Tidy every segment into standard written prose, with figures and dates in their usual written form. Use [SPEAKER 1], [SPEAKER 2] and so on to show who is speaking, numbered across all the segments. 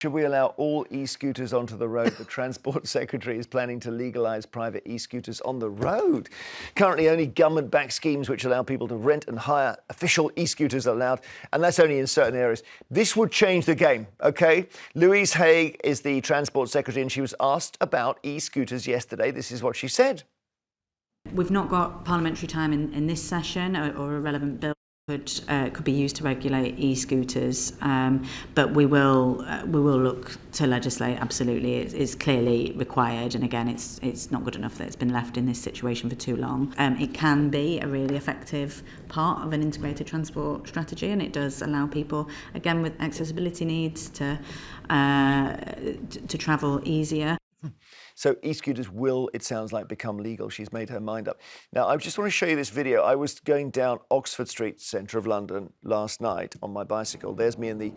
[SPEAKER 1] Should we allow all e-scooters onto the road? The Transport Secretary is planning to legalise private e-scooters on the road. Currently, only government-backed schemes which allow people to rent and hire official e-scooters are allowed, and that's only in certain areas. This would change the game, OK? Louise Haigh is the Transport Secretary, and she was asked about e-scooters yesterday. This is what she said.
[SPEAKER 2] We've not got parliamentary time in this session or a relevant bill could be used to regulate e-scooters, but we will look to legislate. Absolutely, it's clearly required, and again, it's not good enough that it's been left in this situation for too long. It can be a really effective part of an integrated transport strategy, and it does allow people, again, with accessibility needs to travel easier.
[SPEAKER 1] So e-scooters will, it sounds like, become legal. She's made her mind up. Now, I just want to show you this video. I was going down Oxford Street, centre of London, last night on my bicycle. There's me in the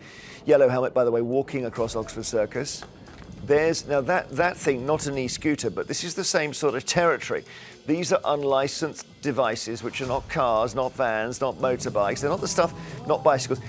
[SPEAKER 1] yellow helmet, by the way, walking across Oxford Circus. There's, now that thing, not an e-scooter, but this is the same sort of territory. These are unlicensed devices, which are not cars, not vans, not motorbikes. They're not the stuff, not bicycles.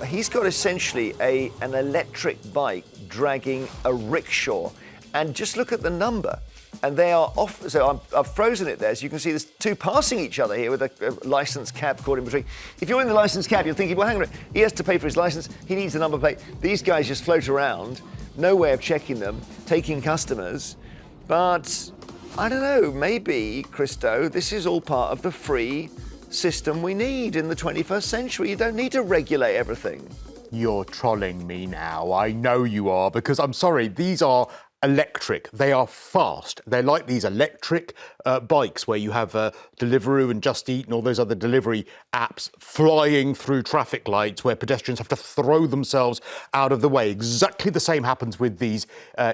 [SPEAKER 1] He's got essentially an electric bike dragging a rickshaw. And just look at the number. And they are off. So I've frozen it there. So you can see there's two passing each other here with a licence cab caught in between. If you're in the licence cab, you're thinking, well, hang on a minute. He has to pay for his licence. He needs a number plate. These guys just float around. No way of checking them, taking customers. But I don't know, maybe, Cristo, this is all part of the free system we need in the 21st century. You don't need to regulate everything.
[SPEAKER 3] You're trolling me now. I know you are, because I'm sorry, these are electric. They are fast. They're like these electric bikes where you have Deliveroo and Just Eat and all those other delivery apps flying through traffic lights where pedestrians have to throw themselves out of the way. Exactly the same happens with these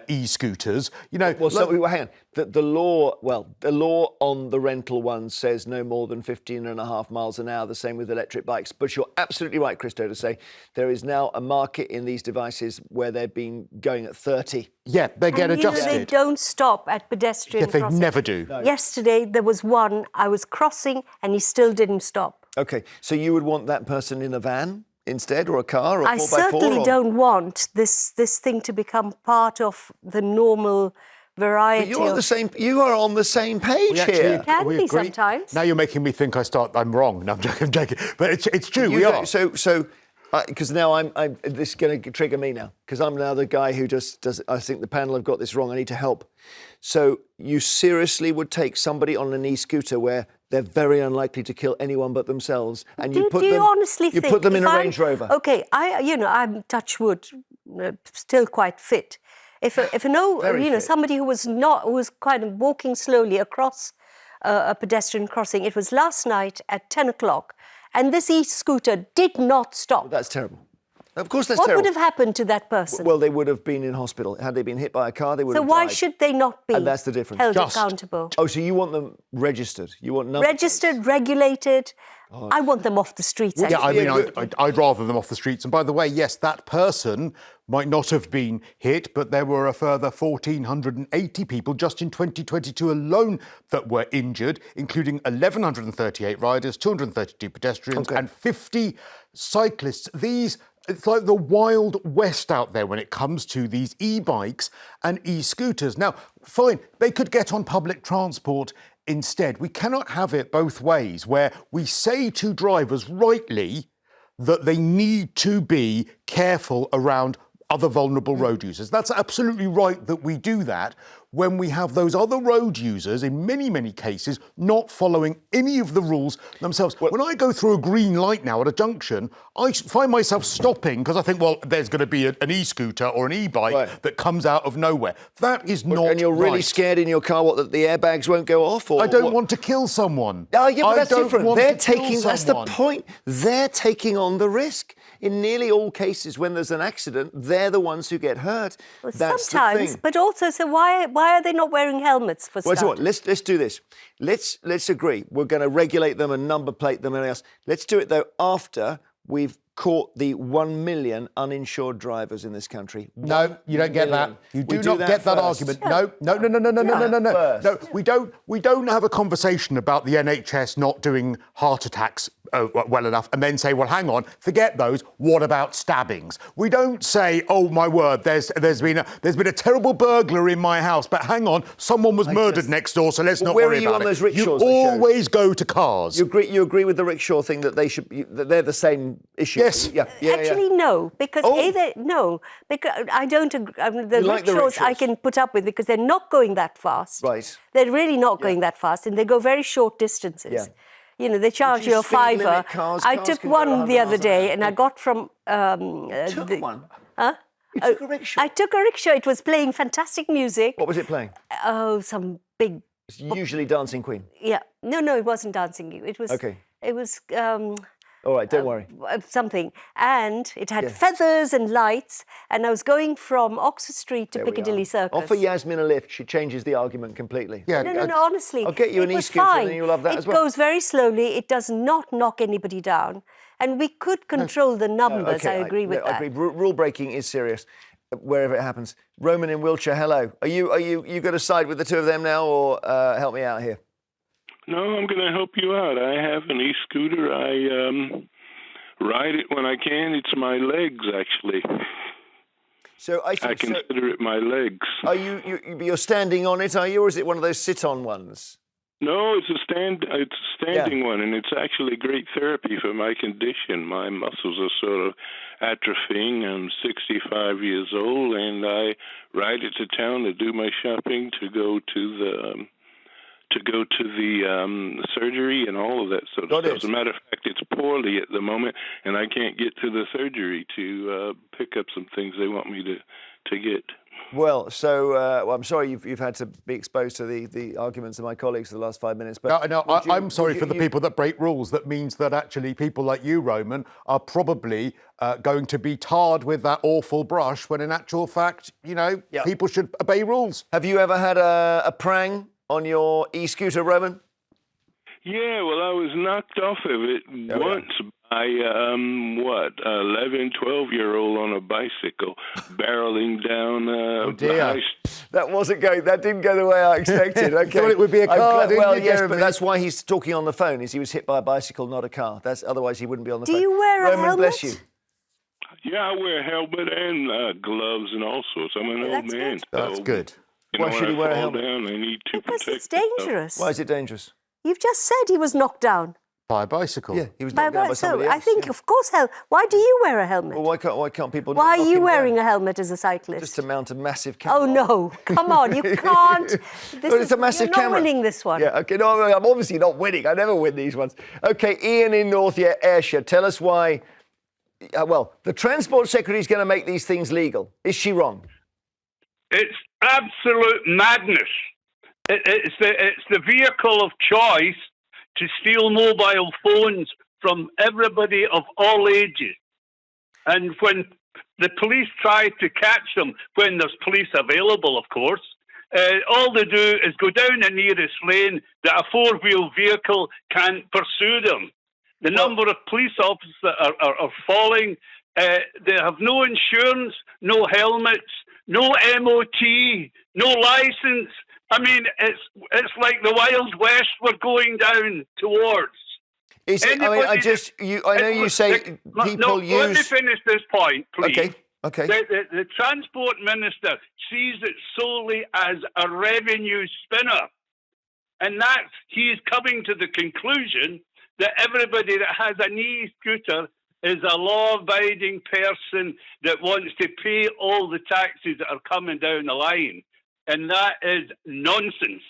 [SPEAKER 3] e-scooters. You know,
[SPEAKER 1] well, so hang on. The law on the rental ones says no more than 15.5 miles an hour, the same with electric bikes. But you're absolutely right, Cristo, to say there is now a market in these devices where they've been going at 30.
[SPEAKER 3] Yeah, they get adjusted.
[SPEAKER 4] They don't stop at pedestrian
[SPEAKER 3] They
[SPEAKER 4] crossings.
[SPEAKER 3] never do.
[SPEAKER 1] No.
[SPEAKER 4] Yesterday, there was one, I was crossing and he still didn't stop.
[SPEAKER 1] OK, so you would want that person in a van instead, or a car, or a 4x4?
[SPEAKER 4] I certainly don't want this thing to become part of the normal variety.
[SPEAKER 1] But you are on the same page here.
[SPEAKER 4] It can be sometimes.
[SPEAKER 3] Now you're making me think I'm wrong. No, I'm joking. But it's true, we are.
[SPEAKER 1] So, because now this is going to trigger me now, because I'm now the guy who just does. I think the panel have got this wrong. I need to help. So you seriously would take somebody on an e-scooter where they're very unlikely to kill anyone but themselves, and you put them in a Range Rover?
[SPEAKER 4] Okay, I'm touch wood, still quite fit. If somebody who was kind of walking slowly across a pedestrian crossing, it was last night at 10 o'clock, and this e-scooter did not stop.
[SPEAKER 1] Well, that's terrible. Of course that's terrible.
[SPEAKER 4] What would have happened to that person?
[SPEAKER 1] Well, they would have been in hospital. Had they been hit by a car, they would have died.
[SPEAKER 4] So why should they not be
[SPEAKER 1] and that's the difference.
[SPEAKER 4] held accountable?
[SPEAKER 1] Oh, so you want them registered? You want number
[SPEAKER 4] registered,
[SPEAKER 1] plates?
[SPEAKER 4] Regulated. Oh. I want them off the streets.
[SPEAKER 3] Yeah, I mean, I'd rather them off the streets. And by the way, yes, that person might not have been hit, but there were a further 1,480 people just in 2022 alone that were injured, including 1,138 riders, 232 pedestrians, and 50 cyclists. It's like the Wild West out there when it comes to these e-bikes and e-scooters. Now, fine, they could get on public transport instead. We cannot have it both ways, where we say to drivers rightly that they need to be careful around other vulnerable road users. That's absolutely right that we do that when we have those other road users, in many, many cases, not following any of the rules themselves. When I go through a green light now at a junction, I find myself stopping because I think, well, there's going to be an e-scooter or an e-bike that comes out of nowhere. That is not right.
[SPEAKER 1] And you're really scared in your car, that the airbags won't go off? Or
[SPEAKER 3] I don't want to kill someone.
[SPEAKER 1] Oh, yeah, but that's different.
[SPEAKER 3] That's
[SPEAKER 1] the point. They're taking on the risk. In nearly all cases, when there's an accident, they're the ones who get hurt.
[SPEAKER 4] Well,
[SPEAKER 1] that's
[SPEAKER 4] sometimes,
[SPEAKER 1] the thing.
[SPEAKER 4] but also, so why are they not wearing helmets for
[SPEAKER 1] Well,
[SPEAKER 4] stuff?
[SPEAKER 1] let's do this. Let's agree. We're going to regulate them and number plate them and everything else. Let's do it, though, after we've caught the 1 million uninsured drivers in this country.
[SPEAKER 3] No, you don't get that. You do not get that argument. No. We don't have a conversation about the NHS not doing heart attacks well enough and then say, well, hang on, forget those. What about stabbings? We don't say, oh my word, there's been a terrible burglar in my house, but hang on, someone was murdered next door, so let's not
[SPEAKER 1] where
[SPEAKER 3] worry
[SPEAKER 1] are you
[SPEAKER 3] about
[SPEAKER 1] on
[SPEAKER 3] it.
[SPEAKER 1] those rickshaws
[SPEAKER 3] You
[SPEAKER 1] they showed?
[SPEAKER 3] always go to cars.
[SPEAKER 1] You agree with the rickshaw thing that they're the same issue?
[SPEAKER 3] Yes.
[SPEAKER 4] Actually, no, because because I don't agree. The
[SPEAKER 1] like the
[SPEAKER 4] rickshaws I
[SPEAKER 1] rickshaws?
[SPEAKER 4] can put up with because they're not going that fast.
[SPEAKER 1] Right.
[SPEAKER 4] They're really not going that fast, and they go very short distances.
[SPEAKER 1] Yeah.
[SPEAKER 4] You know, they charge
[SPEAKER 1] you
[SPEAKER 4] you a
[SPEAKER 1] speed
[SPEAKER 4] £5.
[SPEAKER 1] limit cars?
[SPEAKER 4] I
[SPEAKER 1] Cars
[SPEAKER 4] took
[SPEAKER 1] can go
[SPEAKER 4] one
[SPEAKER 1] 100
[SPEAKER 4] the other
[SPEAKER 1] miles an
[SPEAKER 4] day,
[SPEAKER 1] hour.
[SPEAKER 4] and I got from.
[SPEAKER 1] Took one?
[SPEAKER 4] Huh?
[SPEAKER 1] You took a rickshaw?
[SPEAKER 4] I took a rickshaw. It was playing fantastic music.
[SPEAKER 1] What was it playing?
[SPEAKER 4] Oh, some big.
[SPEAKER 1] It's usually Dancing Queen.
[SPEAKER 4] Yeah. No, it wasn't Dancing. It was.
[SPEAKER 1] Okay.
[SPEAKER 4] It was.
[SPEAKER 1] All right, don't worry.
[SPEAKER 4] Something, and it had feathers and lights, and I was going from Oxford Street to
[SPEAKER 1] There we
[SPEAKER 4] Piccadilly
[SPEAKER 1] are.
[SPEAKER 4] Circus.
[SPEAKER 1] Offer Yasmin a lift. She changes the argument completely.
[SPEAKER 3] Yeah,
[SPEAKER 4] No, honestly.
[SPEAKER 1] I'll get you an
[SPEAKER 4] it was
[SPEAKER 1] e-scooter and
[SPEAKER 4] fine.
[SPEAKER 1] then you'll love that
[SPEAKER 4] it
[SPEAKER 1] as well.
[SPEAKER 4] It goes very slowly. It does not knock anybody down. And we could control the numbers.
[SPEAKER 1] Okay,
[SPEAKER 4] I agree with that.
[SPEAKER 1] I agree. Rule breaking is serious, wherever it happens. Roman in Wiltshire, hello. Are you going to side with the two of them now, or help me out here?
[SPEAKER 5] No, I'm going to help you out. I have an e-scooter. I ride it when I can. It's my legs, actually.
[SPEAKER 1] So I
[SPEAKER 5] consider it my legs.
[SPEAKER 1] Are you're standing on it, are you, or is it one of those sit-on ones?
[SPEAKER 5] No, it's a standing one, and it's actually great therapy for my condition. My muscles are sort of atrophying. I'm 65 years old, and I ride it to town to do my shopping, to go to the surgery and all of that sort of stuff. As a matter of fact, it's poorly at the moment, and I can't get to the surgery to pick up some things they want me to get.
[SPEAKER 1] Well, so I'm sorry you've had to be exposed to the arguments of my colleagues for the last 5 minutes. But
[SPEAKER 3] I'm sorry for the people that break rules. That means that actually people like you, Roman, are probably going to be tarred with that awful brush, when in actual fact, people should obey rules.
[SPEAKER 1] Have you ever had a prang on your e-scooter, Roman?
[SPEAKER 5] Yeah, well, I was knocked off of it once by, 11, 12-year-old on a bicycle, barreling down
[SPEAKER 1] That didn't go the way I expected. Okay.
[SPEAKER 3] Thought it would be a car, didn't you,
[SPEAKER 1] yes,
[SPEAKER 3] Jeremy?
[SPEAKER 1] but that's why he's talking on the phone, is he was hit by a bicycle, not a car. Otherwise he wouldn't be on the phone.
[SPEAKER 4] Do you wear a
[SPEAKER 1] Roman,
[SPEAKER 4] helmet?
[SPEAKER 1] bless you.
[SPEAKER 5] Yeah, I wear a helmet and gloves and all sorts. I'm an old man.
[SPEAKER 4] Good.
[SPEAKER 3] That's
[SPEAKER 5] so,
[SPEAKER 3] good.
[SPEAKER 1] Why should he wear a helmet?
[SPEAKER 5] Down, I need to
[SPEAKER 4] Because
[SPEAKER 5] protect
[SPEAKER 4] it's dangerous.
[SPEAKER 1] Why is it dangerous?
[SPEAKER 4] You've just said he was knocked down.
[SPEAKER 3] By a bicycle.
[SPEAKER 1] Yeah, he was knocked down by somebody else.
[SPEAKER 4] I think, of course, why do you wear a helmet?
[SPEAKER 1] Well, why can't people?
[SPEAKER 4] Why
[SPEAKER 1] knock
[SPEAKER 4] are you
[SPEAKER 1] him
[SPEAKER 4] wearing
[SPEAKER 1] down?
[SPEAKER 4] a helmet as a cyclist?
[SPEAKER 1] Just to mount a massive camera.
[SPEAKER 4] Oh no! Come on, you can't.
[SPEAKER 1] It's a massive
[SPEAKER 4] you're
[SPEAKER 1] camera.
[SPEAKER 4] not winning this one.
[SPEAKER 1] Yeah. Okay. No, I'm obviously not winning. I never win these ones. Okay, Ian in North Ayrshire, tell us why. Well, the Transport Secretary is going to make these things legal. Is she wrong?
[SPEAKER 6] It's absolute madness. It's the vehicle of choice to steal mobile phones from everybody of all ages. And when the police try to catch them, when there's police available, of course, all they do is go down the nearest lane that a four-wheel vehicle can't pursue them. The number of police officers are falling. They have no insurance, no helmets, no MOT, no license. I mean, it's like the Wild West we're going down towards.
[SPEAKER 1] Is it, I know you say people use...
[SPEAKER 6] Let me finish this point, please.
[SPEAKER 1] Okay.
[SPEAKER 6] The Transport Minister sees it solely as a revenue spinner. And he's coming to the conclusion that everybody that has an e-scooter is a law-abiding person that wants to pay all the taxes that are coming down the line. And that is nonsense.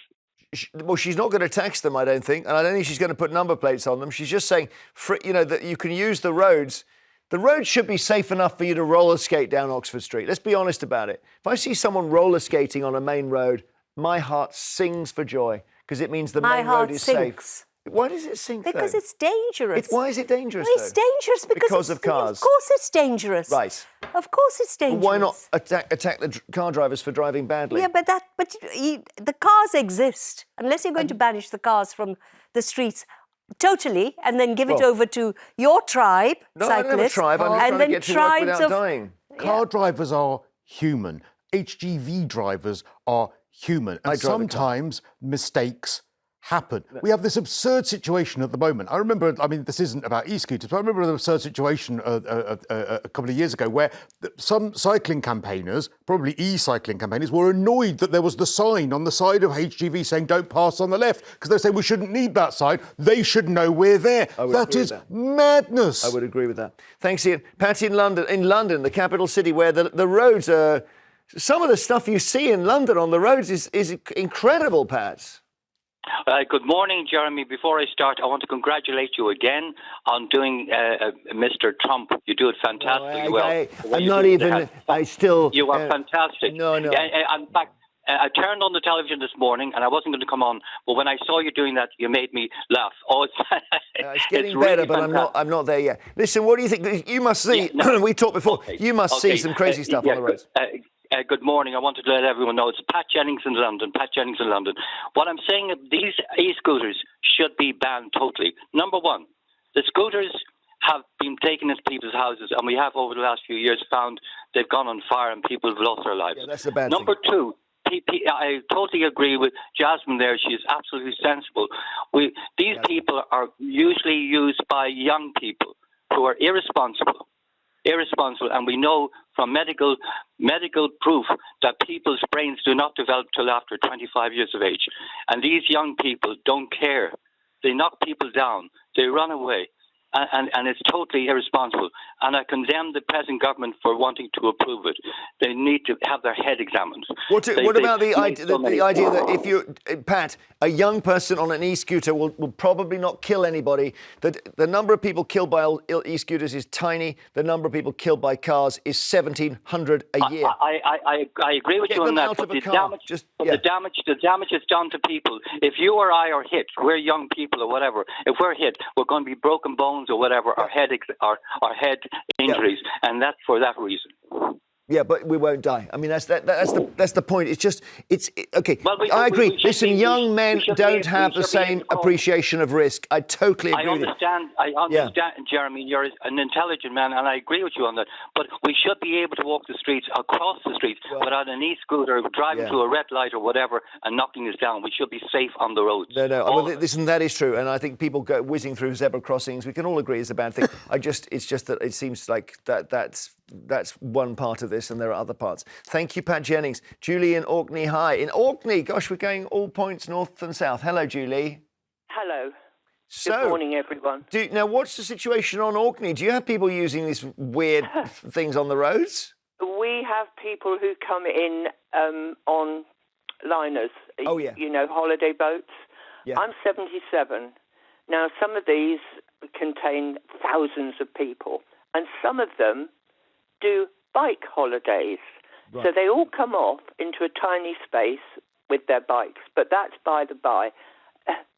[SPEAKER 1] Well, she's not going to tax them, I don't think. And I don't think she's going to put number plates on them. She's just saying, that you can use the roads. The roads should be safe enough for you to roller skate down Oxford Street. Let's be honest about it. If I see someone roller skating on a main road, my heart sings for joy, because it means the main road is safe. Why does it sink,
[SPEAKER 4] Because
[SPEAKER 1] though?
[SPEAKER 4] it's dangerous.
[SPEAKER 1] Why is it dangerous,
[SPEAKER 4] Well, it's dangerous because
[SPEAKER 1] of cars.
[SPEAKER 4] Of course it's dangerous.
[SPEAKER 1] Right.
[SPEAKER 4] Of course it's dangerous.
[SPEAKER 1] Well, why not attack the car drivers for driving badly?
[SPEAKER 4] Yeah, but the cars exist. Unless you're going to banish the cars from the streets, totally, and then give it over to your tribe,
[SPEAKER 1] No, I don't have a
[SPEAKER 4] cyclists,
[SPEAKER 1] tribe. I'm just
[SPEAKER 4] and
[SPEAKER 1] trying to
[SPEAKER 4] then
[SPEAKER 1] get to work
[SPEAKER 4] tribes
[SPEAKER 1] without dying.
[SPEAKER 3] Car drivers are human. HGV drivers are human. And sometimes mistakes happen. We have this absurd situation at the moment. I remember, I mean, this isn't about e-scooters, but I remember an absurd situation a couple of years ago where some cycling campaigners, probably e-cycling campaigners, were annoyed that there was the sign on the side of HGV saying don't pass on the left, because they say we shouldn't need that sign. They should know we're there. That is madness.
[SPEAKER 1] I would agree with that. Thanks, Ian. Patty, in London, the capital city, where the roads are... Some of the stuff you see in London on the roads is incredible, Pat.
[SPEAKER 7] Good morning, Jeremy. Before I start, I want to congratulate you again on doing Mr. Trump. You do it fantastically well.
[SPEAKER 1] I'm not even... I still...
[SPEAKER 7] You are fantastic.
[SPEAKER 1] No.
[SPEAKER 7] In fact, I turned on the television this morning, and I wasn't going to come on, but when I saw you doing that, you made me laugh. Oh,
[SPEAKER 1] it's getting better, but I'm not there yet. Listen, what do you think? You must see... we talked before. Okay. You must see some crazy stuff on the roads.
[SPEAKER 7] Good morning. I wanted to let everyone know it's Pat Jennings in London. What I'm saying is these e-scooters should be banned totally. Number one, the scooters have been taken into people's houses, and we have over the last few years found they've gone on fire and people have lost their lives.
[SPEAKER 1] Yeah, that's a bad
[SPEAKER 7] Number two, I totally agree with Jasmine there. She is absolutely sensible. These people are usually used by young people who are irresponsible, and we know from medical proof that people's brains do not develop till after 25 years of age. And these young people don't care. They knock people down. They run away. And it's totally irresponsible. And I condemn the present government for wanting to approve it. They need to have their head examined.
[SPEAKER 1] What about the idea that if you, Pat, a young person on an e-scooter will probably not kill anybody, that the number of people killed by e-scooters is tiny, the number of people killed by cars is 1,700 a year.
[SPEAKER 7] I agree with you on that, but the damage is done to people. If you or I are hit, we're young people or whatever, if we're hit, we're going to be broken bones or whatever, our head injuries, and that's for that reason.
[SPEAKER 1] Yeah, but we won't die. I mean, that's the point. It's okay.
[SPEAKER 7] Well,
[SPEAKER 1] I agree. Listen, young men don't have the same appreciation of risk. I totally agree.
[SPEAKER 7] I understand, Jeremy. You're an intelligent man, and I agree with you on that. But we should be able to walk the streets, across the streets, without an e-scooter driving through a red light or whatever and knocking us down. We should be safe on the roads.
[SPEAKER 1] No. Well, listen, that is true, and I think people go whizzing through zebra crossings. We can all agree it's a bad thing. It's just that it seems like that's one part of this, and there are other parts. Thank you, Pat Jennings. Julie in Orkney, hi. In Orkney, gosh, we're going all points north and south. Hello, Julie.
[SPEAKER 8] Hello.
[SPEAKER 1] So,
[SPEAKER 8] good morning, everyone.
[SPEAKER 1] Now, what's the situation on Orkney? Do you have people using these weird things on the roads?
[SPEAKER 8] We have people who come in on liners.
[SPEAKER 1] Oh, yeah.
[SPEAKER 8] You know, holiday boats.
[SPEAKER 1] Yeah.
[SPEAKER 8] I'm 77. Now, some of these contain thousands of people, and some of them do bike holidays. Right. So they all come off into a tiny space with their bikes, but that's by the by.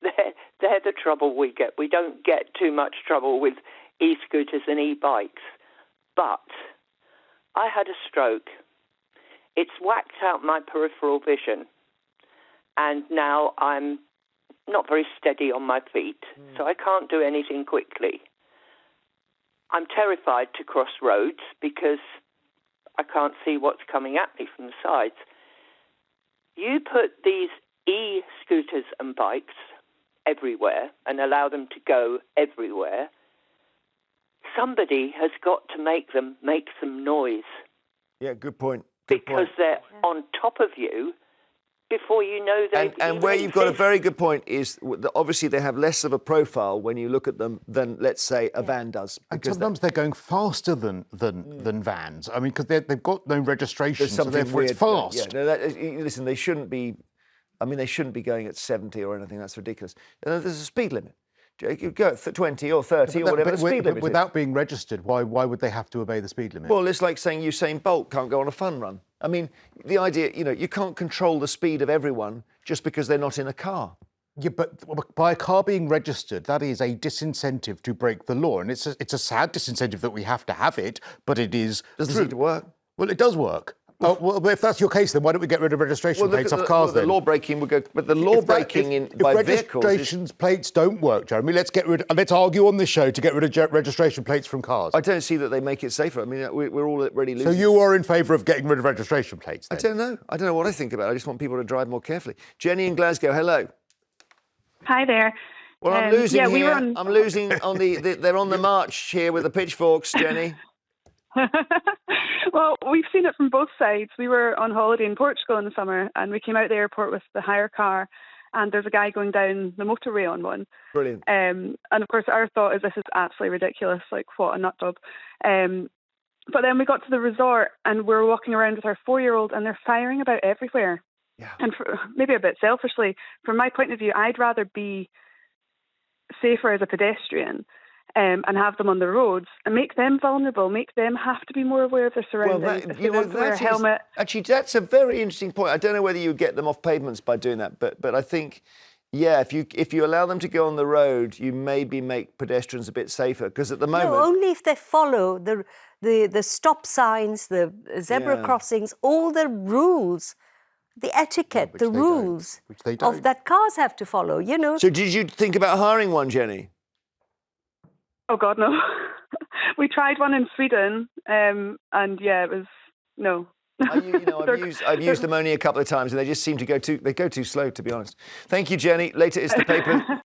[SPEAKER 8] They're the trouble we get. We don't get too much trouble with e-scooters and e-bikes. But I had a stroke. It's whacked out my peripheral vision, and now I'm not very steady on my feet, so I can't do anything quickly. I'm terrified to cross roads because I can't see what's coming at me from the sides. You put these e-scooters and bikes everywhere and allow them to go everywhere. Somebody has got to make some noise.
[SPEAKER 1] Yeah, good point.
[SPEAKER 8] Because they're on top of you before you know they
[SPEAKER 1] and where you've got a very good point is that obviously they have less of a profile when you look at them than, let's say, a van does.
[SPEAKER 3] And sometimes they're going faster than vans. I mean, because they've got no registration, so therefore it's fast.
[SPEAKER 1] Yeah, listen, they shouldn't be. I mean, they shouldn't be going at 70 or anything. That's ridiculous. There's a speed limit. You go at 20 or 30 or whatever the speed limit is.
[SPEAKER 3] Without being registered, why would they have to obey the speed limit?
[SPEAKER 1] Well, it's like saying Usain Bolt can't go on a fun run. I mean, the idea, you can't control the speed of everyone just because they're not in a car.
[SPEAKER 3] Yeah, but by a car being registered, that is a disincentive to break the law. And it's a sad disincentive that we have to have it, but it is
[SPEAKER 1] Doesn't seem to work.
[SPEAKER 3] Well, it does work. Oh, well, if that's your case, then why don't we get rid of registration plates off cars then?
[SPEAKER 1] The law breaking would go, but the law breaking by vehicles.
[SPEAKER 3] Registration plates don't work, Jeremy, let's argue on this show to get rid of registration plates from cars.
[SPEAKER 1] I don't see that they make it safer. I mean, we're already losing.
[SPEAKER 3] So you are in favour of getting rid of registration plates then?
[SPEAKER 1] I don't know what I think about it. I just want people to drive more carefully. Jenny in Glasgow, hello.
[SPEAKER 9] Hi there.
[SPEAKER 1] Well, I'm losing here. I'm losing on they're on the march here with the pitchforks, Jenny.
[SPEAKER 9] Well, we've seen it from both sides. We were on holiday in Portugal in the summer, and we came out of the airport with the hire car, and there's a guy going down the motorway on one.
[SPEAKER 1] Brilliant.
[SPEAKER 9] And of course, our thought is this is absolutely ridiculous. Like, what a nut job. But then we got to the resort, and we're walking around with our 4-year-old, and they're firing about everywhere.
[SPEAKER 1] Yeah.
[SPEAKER 9] And maybe a bit selfishly, from my point of view, I'd rather be safer as a pedestrian and have them on the roads and make them vulnerable, make them have to be more aware of their surroundings. If they want to wear a helmet.
[SPEAKER 1] Actually, that's a very interesting point. I don't know whether you get them off pavements by doing that, but I think, yeah, if you allow them to go on the road, you maybe make pedestrians a bit safer, because at the moment...
[SPEAKER 4] No, only if they follow the stop signs, the zebra crossings, all the rules, the etiquette, the rules of that cars have to follow, you know.
[SPEAKER 1] So did you think about hiring one, Jenny?
[SPEAKER 9] Oh, God, no. We tried one in Sweden, and yeah, it was, no.
[SPEAKER 1] I've used them only a couple of times, and they just seem to go too slow, to be honest. Thank you, Jenny. Later, it's the paper.